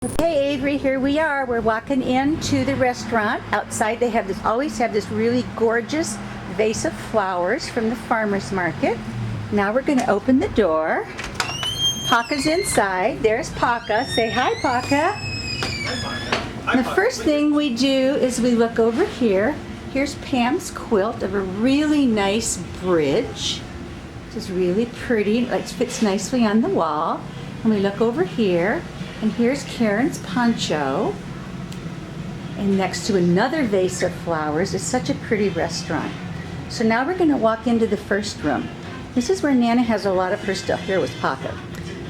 Okay, Avery, here we are. We're walking into the restaurant. Outside they always have this really gorgeous vase of flowers from the farmer's market. Now we're going to open the door. Paka's inside. There's Paka. Say hi, Paka. The first thing we do is we look over here. Here's Pam's quilt of a really nice bridge. This is really pretty. It fits nicely on the wall. And we look over here. And here's Karen's poncho. And next to another vase of flowers. It's such a pretty restaurant. So now we're going to walk into the first room. This is where Nana has a lot of her stuff. Here with Paka.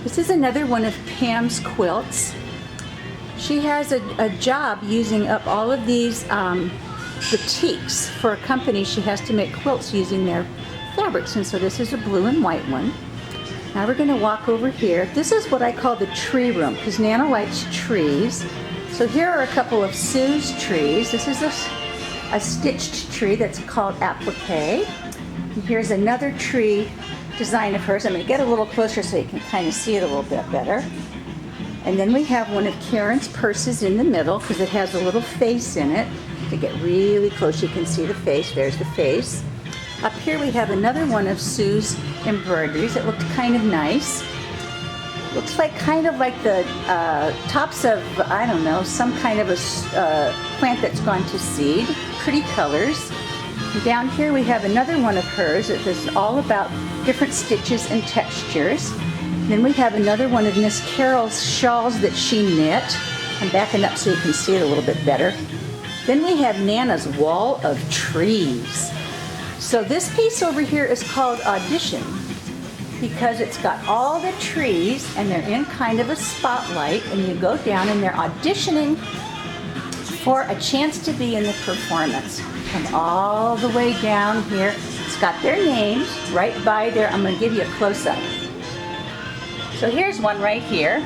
This is another one of Pam's quilts. She has a job using up all of these boutiques for a company. She has to make quilts using their fabrics. And so this is a blue and white one. Now we're going to walk over here. This is what I call the tree room because Nana likes trees. So here are a couple of Sue's trees. This is a stitched tree that's called applique. And here's another tree design of hers. I'm going to get a little closer so you can kind of see it a little bit better. And then we have one of Karen's purses in the middle because it has a little face in it. To get really close you can see the face. There's the face. Up here we have another one of Sue's embroideries. It looked kind of nice. Looks like kind of like the tops of, I don't know, some kind of a plant that's gone to seed. Pretty colors. And down here we have another one of hers. It is all about different stitches and textures. Then we have another one of Miss Carol's shawls that she knit. I'm backing up so you can see it a little bit better. Then we have Nana's wall of trees. So this piece over here is called Audition because it's got all the trees and they're in kind of a spotlight and you go down and they're auditioning for a chance to be in the performance. Come all the way down here. It's got their names right by there. I'm going to give you a close-up. So here's one right here.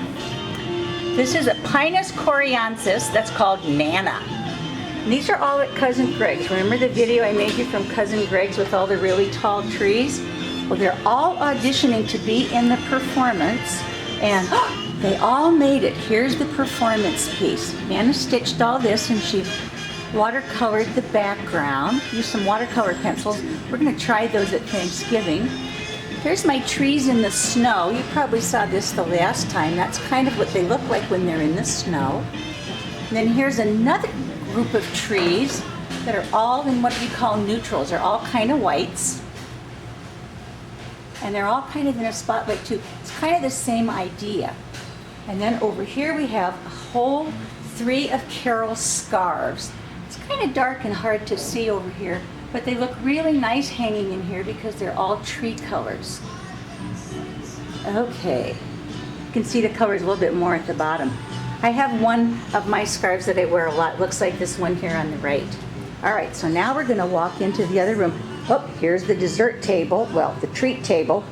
This is a Pinus coreansis that's called Nana. And these are all at Cousin Greg's. Remember the video I made you from Cousin Greg's with all the really tall trees? Well, they're all auditioning to be in the performance, and they all made it. Here's the performance piece. Nana stitched all this, and she watercolored the background. Used some watercolor pencils. We're going to try those at Thanksgiving. Here's my trees in the snow. You probably saw this the last time. That's kind of what they look like when they're in the snow. And then here's another group of trees that are all in what we call neutrals. They're all kind of whites. And they're all kind of in a spotlight too. It's kind of the same idea. And then over here we have a whole 3 of Carol's scarves. It's kind of dark and hard to see over here, but they look really nice hanging in here because they're all tree colors. Okay, you can see the colors a little bit more at the bottom. I have one of my scarves that I wear a lot. Looks like this one here on the right. All right, so now we're going to walk into the other room. Oh, here's the dessert table. Well, the treat table.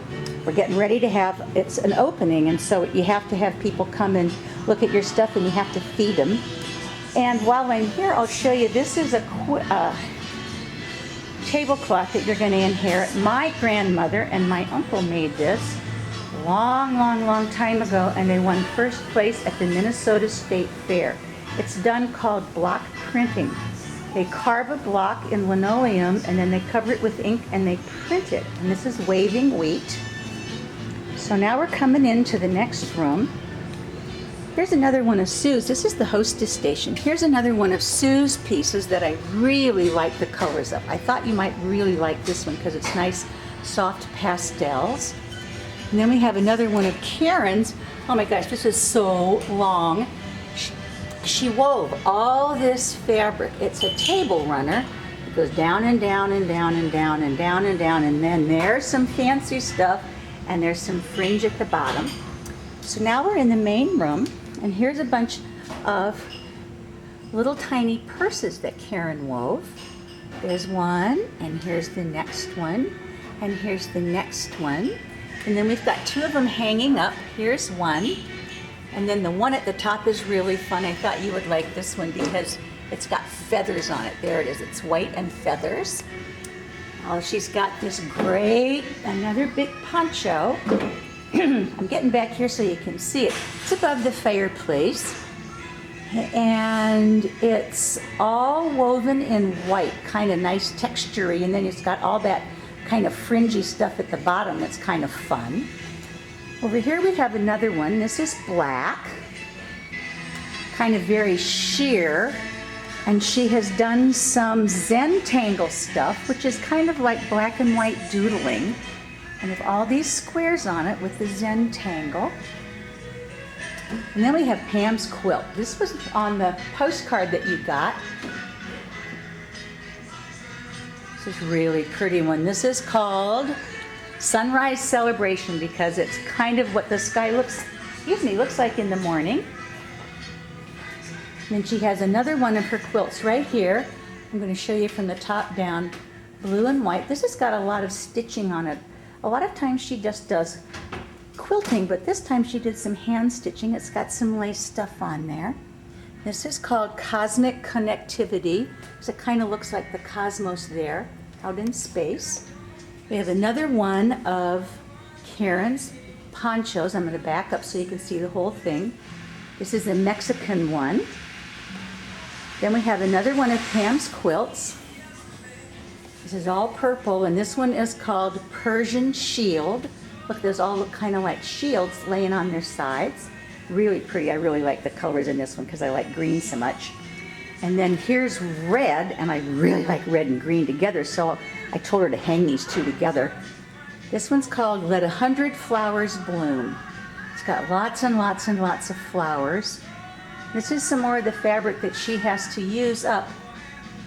We're getting ready to have, it's an opening, and so you have to have people come and look at your stuff, and you have to feed them. And while I'm here, I'll show you, this is a tablecloth that you're going to inherit. My grandmother and my uncle made this long time ago, and they won first place at the Minnesota State Fair. It's done called block printing. They carve a block in linoleum and then they cover it with ink and they print it. And this is waving wheat. So now we're coming into the next room. Here's another one of Sue's. This is the hostess station. Here's another one of Sue's pieces that I really like the colors of. I thought you might really like this one because it's nice soft pastels. And then we have another one of Karen's. Oh my gosh, this is so long. She wove all this fabric. It's a table runner. It goes down and down and down and down and down and down, and then there's some fancy stuff and there's some fringe at the bottom. So now we're in the main room, and here's a bunch of little tiny purses that Karen wove. There's one, and here's the next one, and here's the next one. And then we've got 2 of them hanging up. Here's one. And then the one at the top is really fun. I thought you would like this one because it's got feathers on it. There it is. It's white and feathers. Oh, she's got this great, another big poncho. I'm getting back here so you can see it. It's above the fireplace. And it's all woven in white, kind of nice texture-y, and then it's got all that kind of fringy stuff at the bottom that's kind of fun. Over here we have another one. This is black, kind of very sheer, and she has done some Zentangle stuff, which is kind of like black and white doodling, and with all these squares on it with the Zentangle. And then we have Pam's quilt. This was on the postcard that you got. This is a really pretty one. This is called Sunrise Celebration because it's kind of what the sky looks like in the morning. And then she has another one of her quilts right here. I'm going to show you from the top down, blue and white. This has got a lot of stitching on it. A lot of times she just does quilting, but this time she did some hand stitching. It's got some lace stuff on there. This is called Cosmic Connectivity, because it kind of looks like the cosmos there, out in space. We have another one of Karen's ponchos. I'm going to back up so you can see the whole thing. This is a Mexican one. Then we have another one of Pam's quilts. This is all purple, and this one is called Persian Shield. Look, those all look kind of like shields laying on their sides. Really pretty. I really like the colors in this one because I like green so much. And then here's red, and I really like red and green together, so I told her to hang these two together. This one's called Let 100 Flowers Bloom. It's got lots and lots and lots of flowers. This is some more of the fabric that she has to use up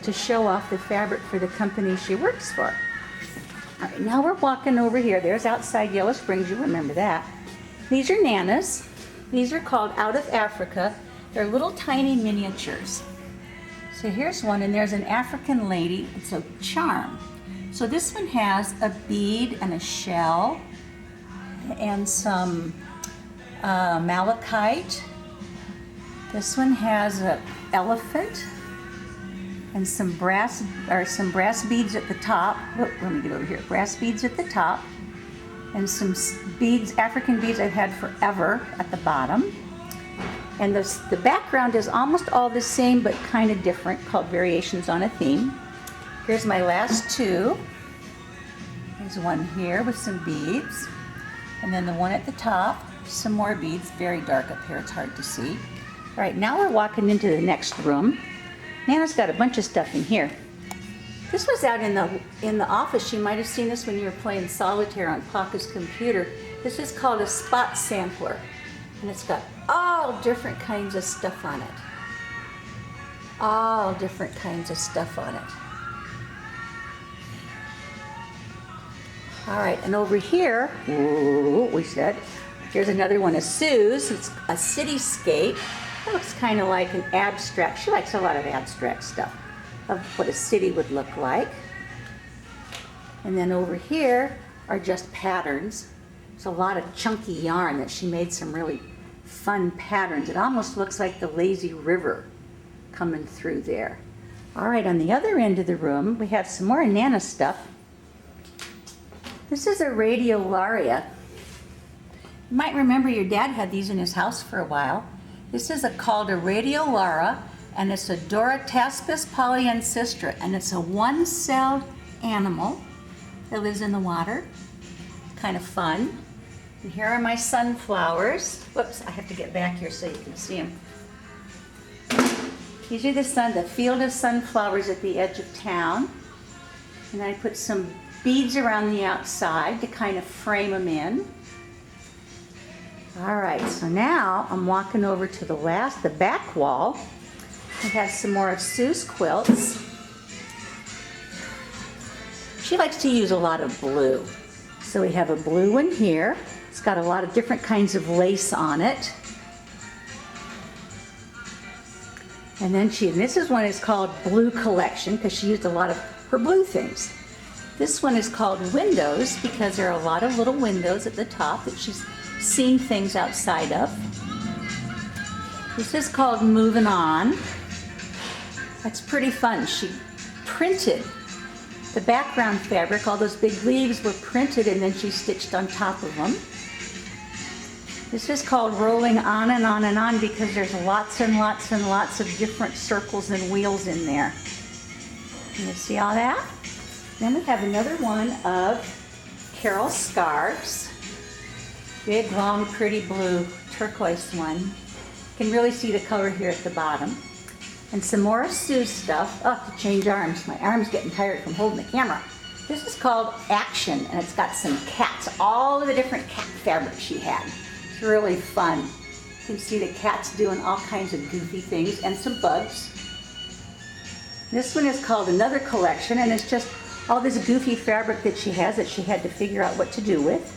to show off the fabric for the company she works for. All right, now we're walking over here. There's outside Yellow Springs, you remember that. These are Nanas. These are called Out of Africa. They're little tiny miniatures. So here's one, and there's an African lady. It's a charm. So this one has a bead and a shell and some malachite. This one has an elephant and some brass beads at the top. Look, let me get over here. Brass beads at the top, and some beads, African beads I've had forever at the bottom. And the background is almost all the same, but kind of different, called Variations on a Theme. Here's my last two. There's one here with some beads, and then the one at the top, some more beads, very dark up here, it's hard to see. All right, now we're walking into the next room. Nana's got a bunch of stuff in here. This was out in the office. You might have seen this when you were playing solitaire on Paca's computer. This is called a spot sampler, and it's got all different kinds of stuff on it. All different kinds of stuff on it. All right, and over here, what we said, here's another one of Sue's. It's a cityscape. It looks kind of like an abstract. She likes a lot of abstract stuff of what a city would look like. And then over here are just patterns. It's a lot of chunky yarn that she made some really fun patterns. It almost looks like the lazy river coming through there. All right, on the other end of the room, we have some more Nana stuff. This is a radiolaria. You might remember your dad had these in his house for a while. This is called a radiolara, and it's a Dorotaspis polyancestra, and it's a one-celled animal that lives in the water. Kind of fun. And here are my sunflowers. Whoops, I have to get back here so you can see them. These are the field of sunflowers at the edge of town. And I put some beads around the outside to kind of frame them in. All right, so now I'm walking over to the back wall. We have some more of Sue's quilts. She likes to use a lot of blue. So we have a blue one here. It's got a lot of different kinds of lace on it. And then this is one is called Blue Collection because she used a lot of her blue things. This one is called Windows because there are a lot of little windows at the top that she's seeing things outside of. This is called Moving On. That's pretty fun. She printed the background fabric. All those big leaves were printed and then she stitched on top of them. This is called rolling on and on and on because there's lots and lots and lots of different circles and wheels in there. You see all that? Then we have another one of Carol's scarves. Big, long, pretty blue turquoise one. You can really see the color here at the bottom. And some more of Sue's stuff. Oh, to change arms. My arm's getting tired from holding the camera. This is called Action, and it's got some cats. All of the different cat fabrics she had. It's really fun. You can see the cats doing all kinds of goofy things and some bugs. This one is called Another Collection, and it's just all this goofy fabric that she has that she had to figure out what to do with.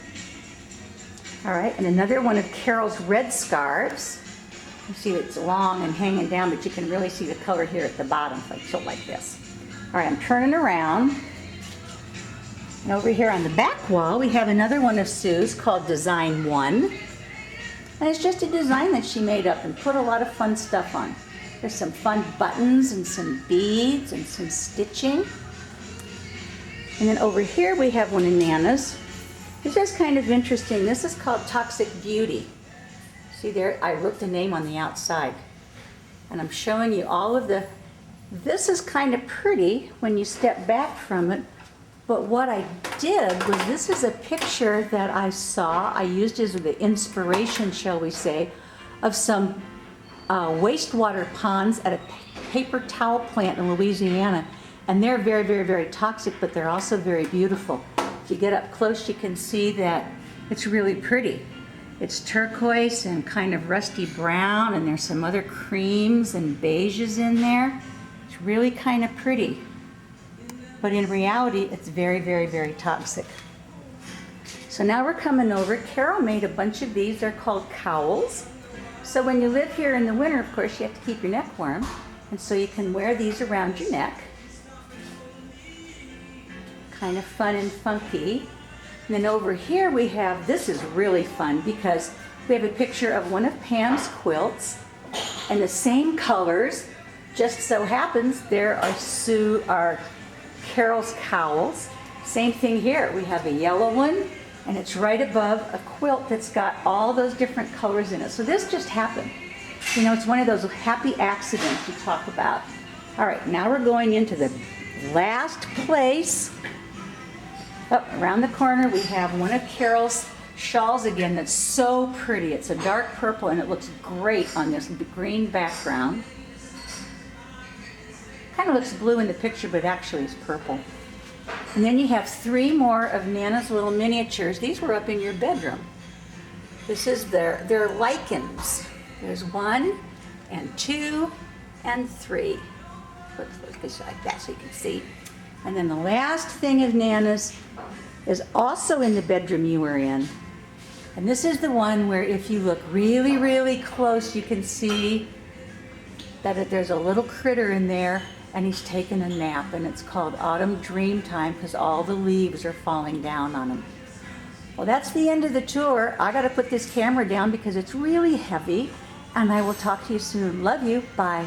All right, and another one of Carol's red scarves. You see it's long and hanging down, but you can really see the color here at the bottom, like this. All right, I'm turning around. And over here on the back wall, we have another one of Sue's called Design 1. And it's just a design that she made up and put a lot of fun stuff on. There's some fun buttons and some beads and some stitching. And then over here we have one of Nana's. This is kind of interesting. This is called Toxic Beauty. See there, I wrote the name on the outside. And I'm showing you all of the, this is kind of pretty when you step back from it. But what I did was, this is a picture that I saw, I used as the inspiration, shall we say, of some wastewater ponds at a paper towel plant in Louisiana. And they're very, very, very toxic, but they're also very beautiful. If you get up close, you can see that it's really pretty. It's turquoise and kind of rusty brown, and there's some other creams and beiges in there. It's really kind of pretty. But in reality, it's very, very, very toxic. So now we're coming over. Carol made a bunch of these. They're called cowls. So when you live here in the winter, of course, you have to keep your neck warm. And so you can wear these around your neck. Kind of fun and funky. And then over here we have, this is really fun because we have a picture of one of Pam's quilts and the same colors. Just so happens there are Carol's cowls. Same thing here. We have a yellow one, and it's right above a quilt that's got all those different colors in it. So this just happened. You know, it's one of those happy accidents you talk about. All right, now we're going into the last place. Up around the corner, we have one of Carol's shawls again that's so pretty. It's a dark purple, and it looks great on this green background. Kind of looks blue in the picture, but actually it's purple. And then you have 3 more of Nana's little miniatures. These were up in your bedroom. This is their lichens. There's 1 and 2 and 3. Looks like that so you can see. And then the last thing of Nana's is also in the bedroom you were in. And this is the one where if you look really, really close, you can see that there's a little critter in there, and he's taking a nap, and it's called Autumn Dream Time because all the leaves are falling down on him. Well, that's the end of the tour. I got to put this camera down because it's really heavy, and I will talk to you soon. Love you. Bye.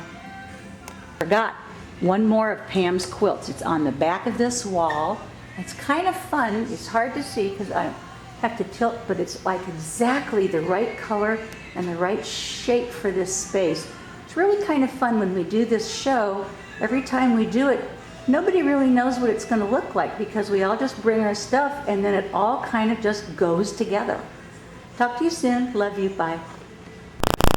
Forgot one more of Pam's quilts. It's on the back of this wall. It's kind of fun. It's hard to see because I have to tilt, but it's like exactly the right color and the right shape for this space. It's really kind of fun when we do this show. Every time we do it, nobody really knows what it's going to look like because we all just bring our stuff and then it all kind of just goes together. Talk to you soon. Love you. Bye.